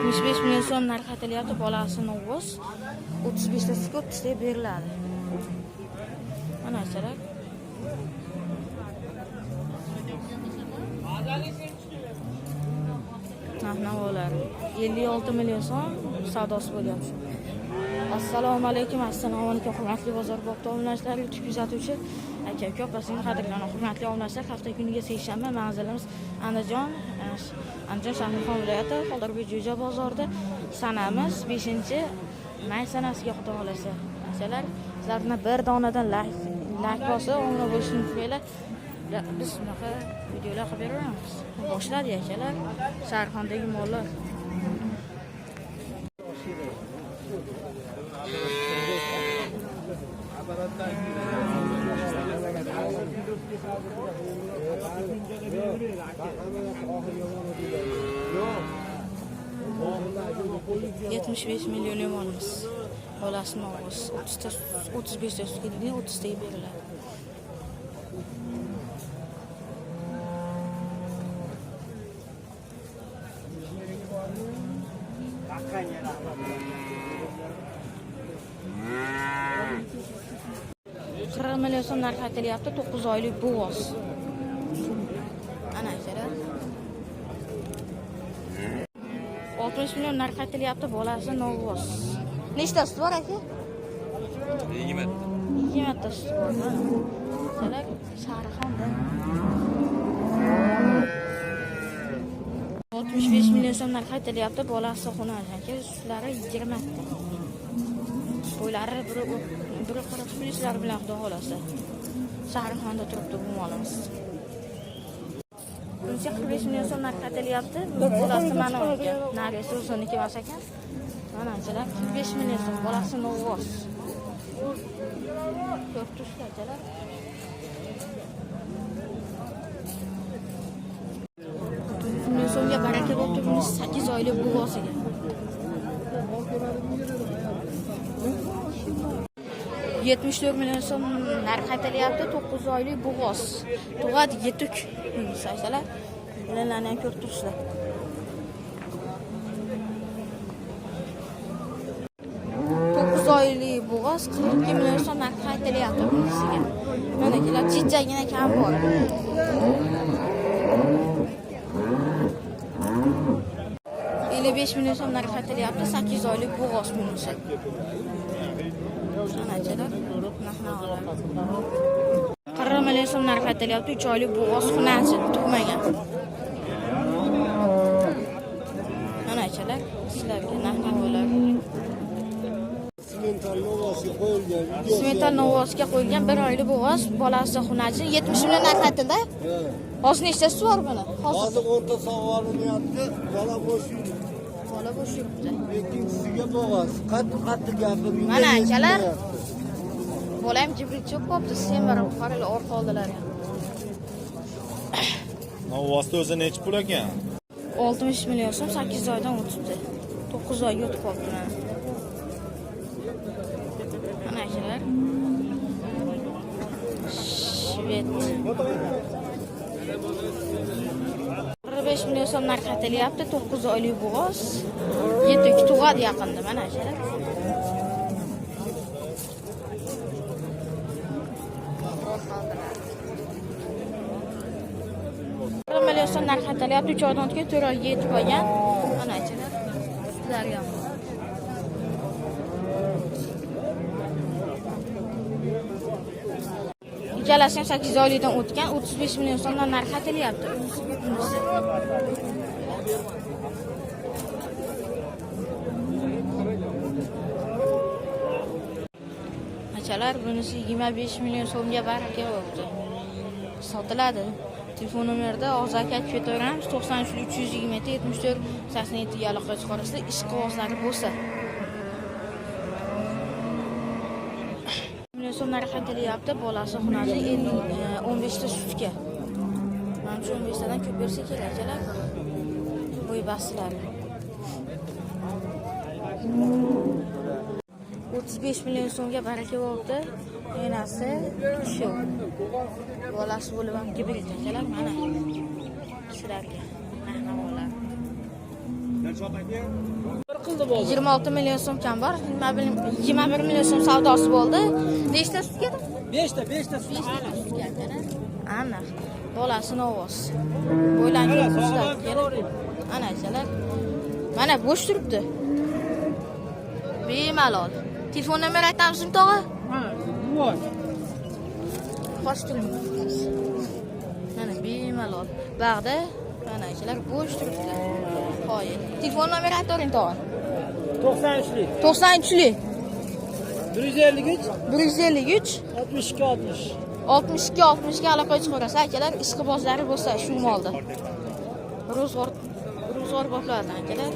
75 million so'm narx aytilyapti. Bolasi novvoz 35 ta sut 30 ta beriladi. Mana achalar. Navolar 56 million so'm savdosi bo'lyapti. Assalomu alaykum, hurmatli bozor bobda obunachilar, YouTube kuzatuvchi aka-uka, opasini qadrlagan hurmatli obunachilar, hafta kuniga seshanba manzilimiz Andijon Shahrixon viloyati Qodirobek Jo'ja bozorida sanamiz 5-may sanasiga xudo xolasa. Masalan, sizlarni bir donadan like bosib, omma bo'lishni unutmanglar. Biz bunaqa videolar qilib beramiz. Boshladi akalar, Shahrixondagi mollar. $75 milyon limonimiz. Bolasi novvoz 35 ta sutga 30 ta beriladi. $40 million so'm narx aytilyapti. 9 oylik bo'g'oz. Ana akalar. 60 million narx aytilyapti. Bolasi novvoz. Nechta sut bor aka? 20 ta sut bor. Akalar, Shahrixonda. 65 million so'm narx aytilyapti. Bolasi xunaj aka. Sutlari 20 ta. Qo'ylari bir qirq plyuslar bilan xudo xolasa. Shahrixonda turibdi bu molimiz. Buncha 45 million so'm narx aytilyapti. Bolasi mana ekan. Narisi o'ziniki emas ekan. Mana achalar 45 million so'm. Bolasi novvoz. Ko'ptushlar achalar. Million so'mga baraka bo'lib turibmiz 8 oylik bo'g'osiga. $74 million so'm narx aytilyapti. 9 oylik bo'g'oz. Tug'adi yetuk. Saysalar, bilanlarni ham ko'rib turibsizlar. Oylik bo'g'oz 42 million so'm narx aytilyapti bunisiga. Mana kelar jijjagina kam bor. $55 million so'm narx aytilyapti. 8 oylik bo'g'oz bunisi. Sanachalar, nahnalar. 40 million so'm narx aytilyapti. 3 oylik bo'g'oz xunachi, tug'magan. Sanachalar, sizlarga nahnalar. Simental novvozga qo'yilgan 1 oylik bo'g'oz, bolasi xunachi 70 million narx aytildi. Hozir nechtasi bor buni? Hozir o'rta savolimyapti, bola bo'sh yuribdi. Bola bo'sh yuribdi. Ikkinchisiga bo'g'oz, qattiq gapim. Mana akalar, bola ham jibrik cho'p qopti, semar qaranglar orqa oldilar ham. Novvozda o'zi necha pul ekan? 60 million so'm 8 oydan o'tibdi. 9 oyga o'tib qoldi mana. Mana akalar. Shvet. 45 million so'm narx aytilyapti. 9 oylik bo'g'oz. 7 tug'adi yaqinda mana akalar. $40 million so'm narx aytilyapti. 3 oydan o'tgan 4 oyga yetib qolgan. Mana akalar. Sizlarga ham. Ikkalasi ham 8 oylikdan o'tgan 35 million so'mdan narx aytilyapti. Achalar bunisi 25 million so'mga baraka bo'ldi. Sotiladi. Telefon nomerida og'iz aka aytib ketaveramiz. 93 327 74 87 ga aloqa chiqarasizlar. Ish qog'ozlari bo'lsa. So'm narx aytilyapti. Bolasi xunachi 15 ta sutga. Mana shu 15 tadan ko'p bersa kerak akalar. Bo'y basilar. 35 million so'mga baraka bo'ldi. Enasi shu. Bolasi bo'lib ham kibrik akalar mana. Sizlarga. Nahnalar. 26 million so'm kam bor. 21 million so'm savdosi bo'ldi. Nechta sut keldi? 5ta sut. Ana. Bolasini ovoz. Bo'ylangan qizlar kelib. Ana aytsalar. Mana bo'sh turibdi. Bemalol. Telefon nomer aytamizmi tog'a? Mana bor. Qoch turibdi. Mana bemalol. Bag'da mana aytsalar bo'sh turibdi. Qo'yin. Telefon nomer aytavering tog'a. 93lik. 93lik. 153 153 62 60. 62 aloqa chiqarasiz. Akalar ishqibozlari bo'lsa shu molda. Ro'zg'or boplardan akalar.